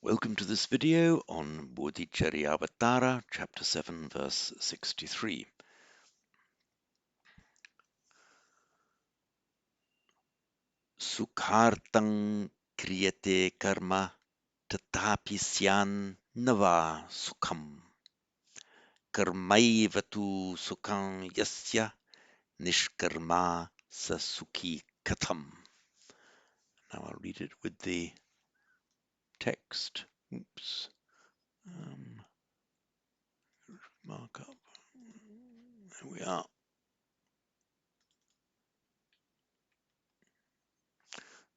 Welcome to this video on Bodhicaryavatara, chapter 7, verse 63. Sukhartang kriyate karma tatapi syan nava sukham. Karmaivatu sukham yasya nishkarma sasukhi katham. Now I'll read it with the text. Oops. Mark up. There we are.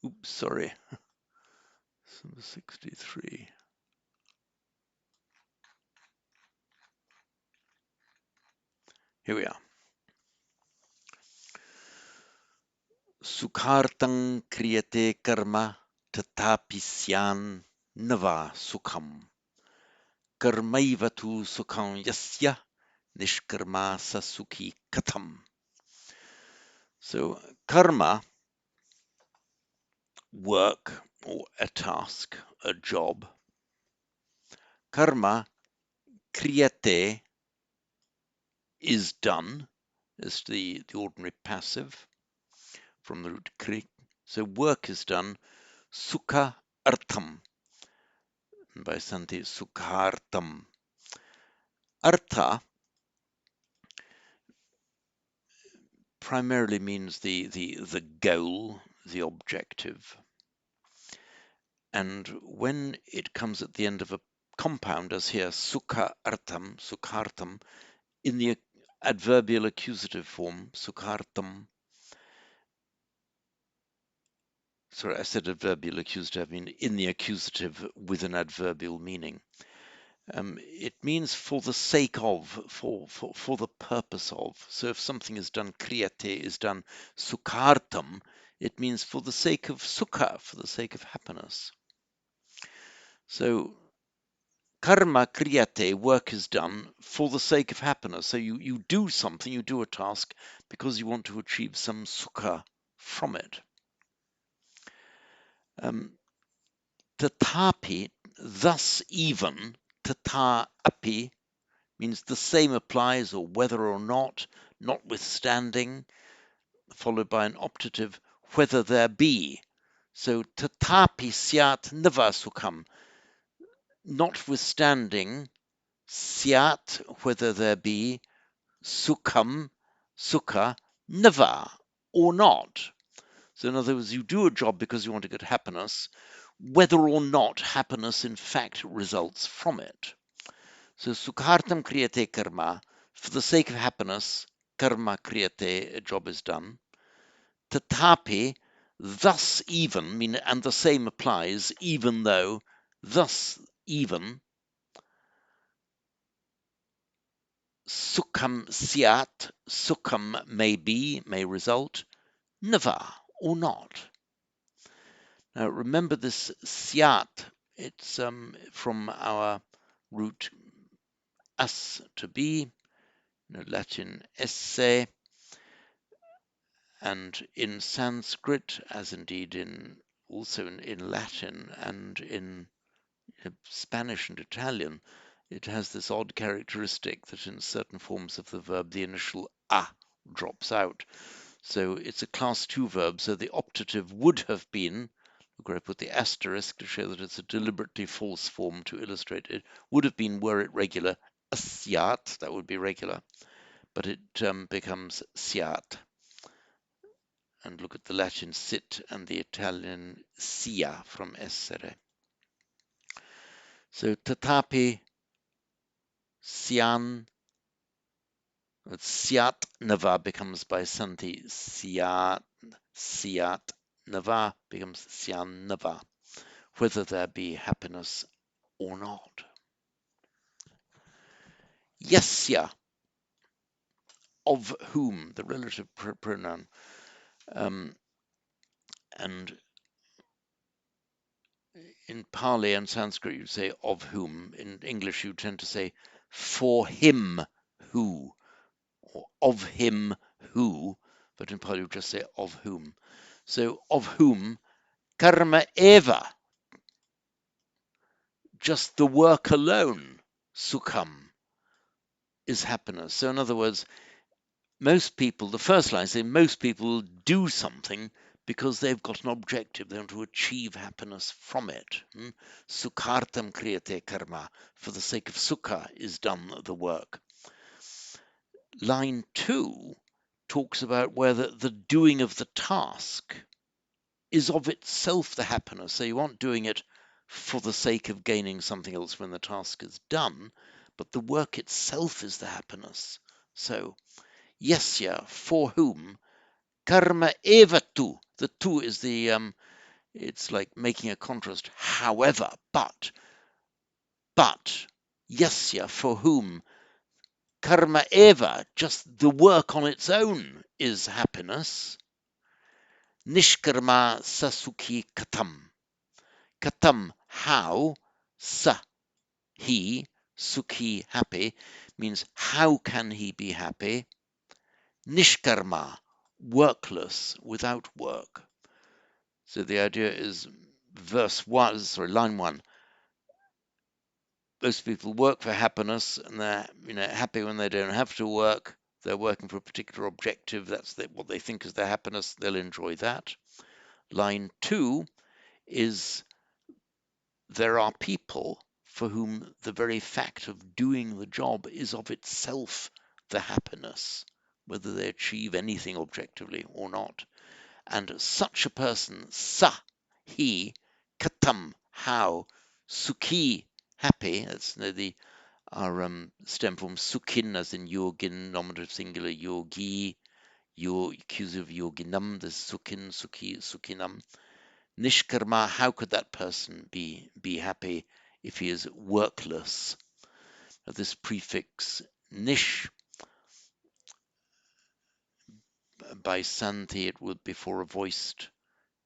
Oops, sorry. Number 63. Here we are. Sukhartang kriyate karma tatapi syan nava sukham. Karmaivatu sukham yasya nishkarma sasukhi katham. So karma, work or a task, a job. Karma kriyate is done, is the ordinary passive from the root kri. So work is done. Sukha artham. And by Santi sukhartam. Artha primarily means the goal, the objective. And when it comes at the end of a compound, as here, sukhartam, in the adverbial accusative form, sukhartam. Sorry, I said adverbial accusative, I mean in the accusative with an adverbial meaning. It means for the sake of, for the purpose of. So if something is done, kriyate is done sukhartam, it means for the sake of sukha, for the sake of happiness. So karma kriyate, work is done for the sake of happiness. So you do something, you do a task because you want to achieve some sukha from it. Tatapi, thus even, tata api, means the same applies, or whether or not, notwithstanding, followed by an optative, whether there be. So tatapi syat nava sukham, notwithstanding, syat, whether there be, sukham, sukha, nava, or not. So in other words, you do a job because you want to get happiness, whether or not happiness in fact results from it. So sukhartam kriyate karma, for the sake of happiness, karma kriyate, a job is done. Tatapi, thus even, and the same applies, even though, thus even, sukham syat, sukham may be, may result, nava, or not. Now remember this syat, it's from our root as, to be, Latin esse, and in Sanskrit, as indeed also in Latin and in Spanish and Italian, it has this odd characteristic that in certain forms of the verb the initial a drops out. So it's a class 2 verb, so the optative would have been, look where I put the asterisk to show that it's a deliberately false form to illustrate it, would have been, were it regular, asyat, that would be regular, but it becomes syat. And look at the Latin sit and the Italian sia from essere. So tatapi syan, syat nava becomes by santi syat nava becomes syan nava, whether there be happiness or not. Yasya, of whom, the relative pronoun, and in Pali and Sanskrit you say of whom. In English you tend to say for him who, or of him who, but in Pali you just say of whom. So of whom, karma eva, just the work alone, sukham, is happiness. So in other words, most people, the first line says most people do something because they've got an objective. They want to achieve happiness from it. Sukhartam kriyate karma. For the sake of sukha is done the work. Line 2 talks about where the doing of the task is of itself the happiness. So you aren't doing it for the sake of gaining something else when the task is done, but the work itself is the happiness. So, yasya, for whom, karma eva tu. The tu is it's like making a contrast. However, but, yasya, for whom, karma eva, just the work on its own is happiness. Nishkarma sasukhi katam. Katam, how, sa, he, sukhi, happy, means how can he be happy? Nishkarma, workless, without work. So the idea is line 1. Most people work for happiness and they're happy when they don't have to work. They're working for a particular objective. That's what they think is their happiness. They'll enjoy that. Line 2 is there are people for whom the very fact of doing the job is of itself the happiness, whether they achieve anything objectively or not. And such a person, sa, he, katam, how, sukhi, happy, that's our stem form sukhin, as in yogin, nominative singular, yogi, accusative yoginam, there's sukhin, sukhi, sukhinam. Nishkarma, how could that person be happy if he is workless? Now, this prefix nish, by santi, it would before a voiced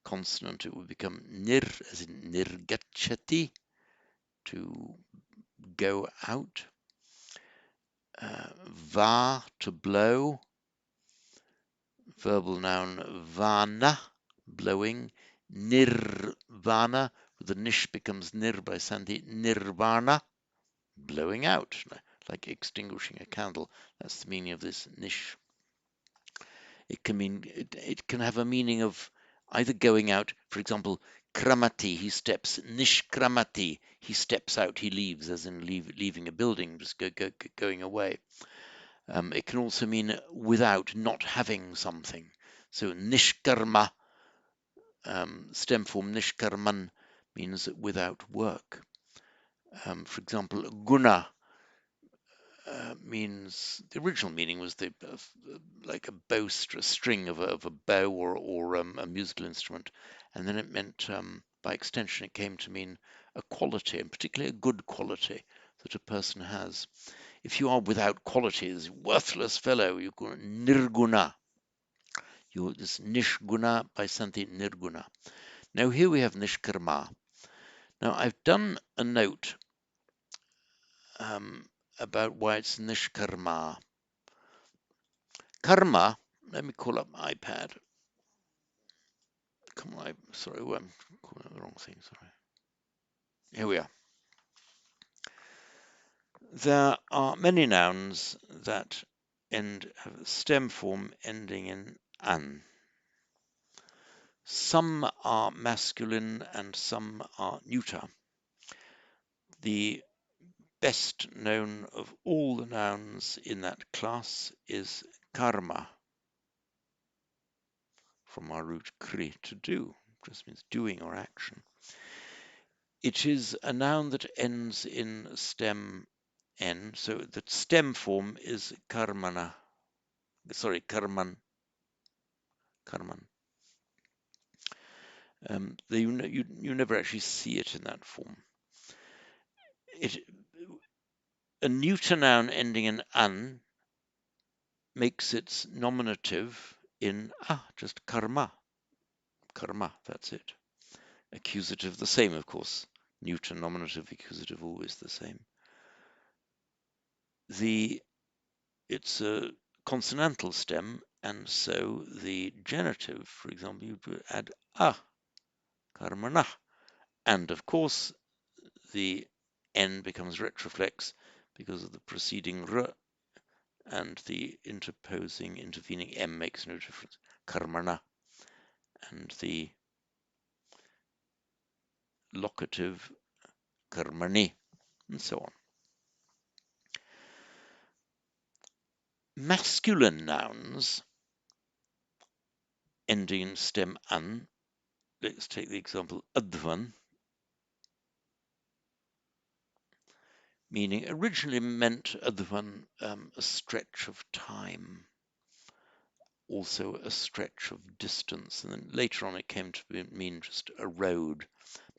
consonant, it would become nir, as in nirgachati, to go out. Va, to blow. Verbal noun vana, blowing. Nirvana, with the nish becomes nir by santi, nirvana, blowing out, like extinguishing a candle. That's the meaning of this nish. It can have a meaning of either going out, for example, kramati, he steps, nishkramati, he steps out, he leaves, as in leaving a building, just going away. It can also mean without, not having something. So nishkarma, stem form nishkarman, means without work. For example, guna means, the original meaning was like a bowstring, a string of a bow or a musical instrument, and then it meant, by extension, it came to mean a quality, and particularly a good quality that a person has. If you are without qualities, worthless fellow, you're nirguna. You're this nishguna by santi nirguna. Now here we have nishkarma. Now I've done a note about why it's nishkarma. Karma, let me call up my iPad. Come on, sorry, I'm calling up the wrong thing, sorry. Here we are. There are many nouns that have a stem form ending in an. Some are masculine and some are neuter. The best known of all the nouns in that class is karma, from our root kri, to do, just means doing or action. It is a noun that ends in stem n, so the stem form is karmana, karman. You never actually see it in that form. A neuter noun ending in an makes its nominative in just karma. Karma, that's it. Accusative, the same, of course. Neuter, nominative, accusative, always the same. It's a consonantal stem, and so the genitive, for example, you would add karmana. And of course, the N becomes retroflex because of the preceding R, and the intervening M makes no difference. Karmana. And the locative karmani, and so on. Masculine nouns ending in stem an. Let's take the example advan, meaning originally meant advan, a stretch of time, also a stretch of distance, and then later on it came to mean just a road,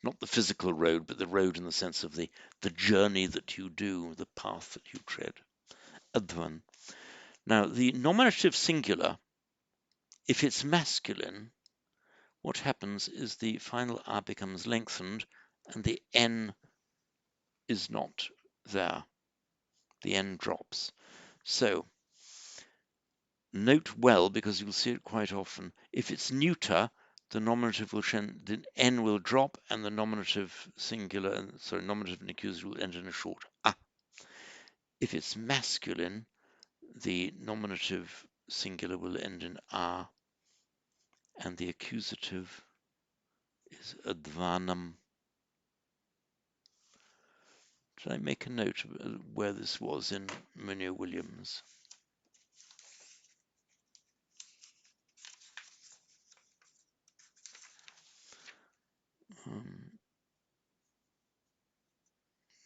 not the physical road, but the road in the sense of the journey that you do, the path that you tread. Advan. Now, the nominative singular, if it's masculine, what happens is the final R becomes lengthened and the N is not there. The N drops. So note well, because you'll see it quite often, if it's neuter, the nominative will change, the N will drop and the nominative nominative and accusative will end in a short A. If it's masculine, the nominative singular will end in A and the accusative is advanam. Should I make a note of where this was in Munir-Williams?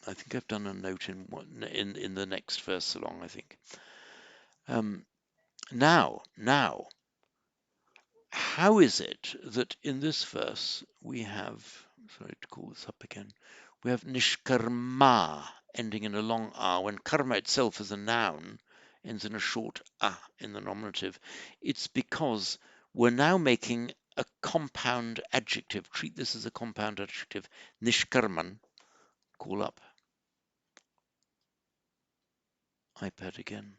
I think I've done a note in the next verse along, I think. Now, how is it that in this verse we have, sorry to call this up again, we have nishkarma ending in a long R, when karma itself as a noun ends in a short A in the nominative? It's because we're now making a compound adjective. Treat this as a compound adjective. Nishkarman, call up. iPad again.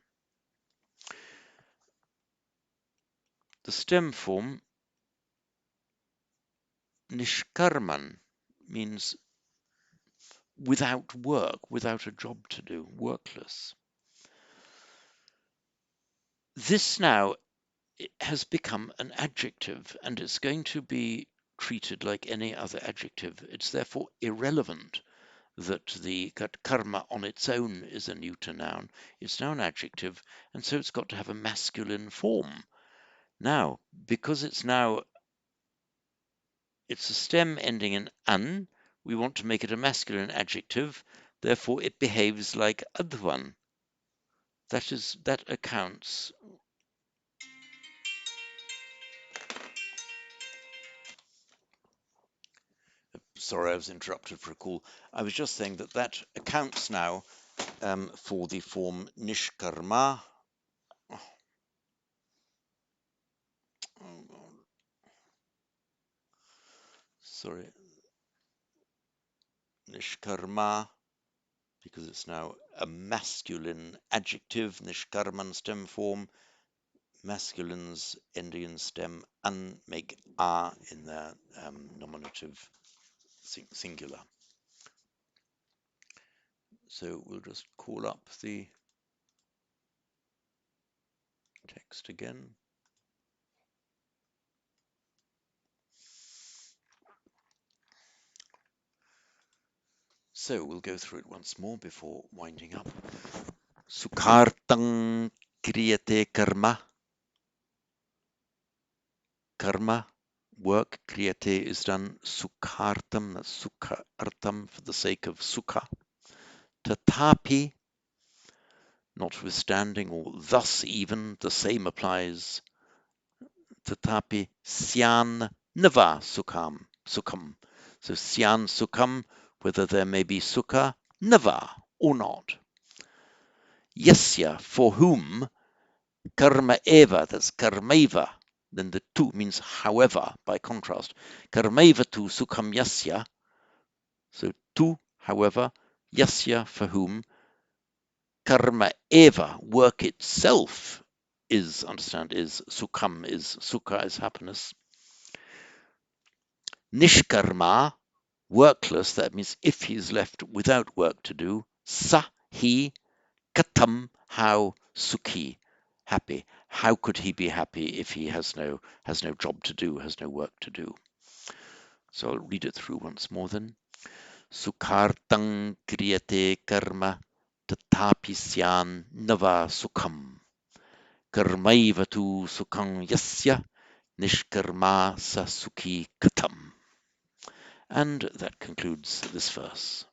The stem form, nishkarman, means without work, without a job to do, workless. This now has become an adjective and it's going to be treated like any other adjective. It's therefore irrelevant that the karma on its own is a neuter noun. It's now an adjective, and so it's got to have a masculine form. Now, because it's a stem ending in an, we want to make it a masculine adjective, therefore it behaves like advan. That accounts. Sorry, I was interrupted for a call. I was just saying that accounts now for the form nishkarma. Oh, sorry, nishkarma, because it's now a masculine adjective. Nishkarman stem form. Masculines ending in stem an make a in their nominative singular. So we'll just call up the text again. So we'll go through it once more before winding up. Sukhartang kriyate karma. Karma, work, kriyate is done. Sukhartam, that's sukhartam, for the sake of sukha. Tatapi, notwithstanding, or thus even, the same applies. Tatapi syan nava sukham. So syan sukham, whether there may be sukha, nava, or not. Yasya, for whom, karma eva, that's karmaiva. Then the tu means however, by contrast. Karmaiva tu sukham yasya. So tu, however, yasya, for whom, karma eva, work itself, is sukham, is sukha, is happiness. Nishkarma, Workless, that means if he's left without work to do, sa, he, katam, how, sukhi, happy. How could he be happy if he has no job to do, has no work to do? So I'll read it through once more then. Sukhartang kriyate karma tatapi syan nava sukham. Karmaiva tu sukham yasya nishkarma sa sukhi katam. And that concludes this verse.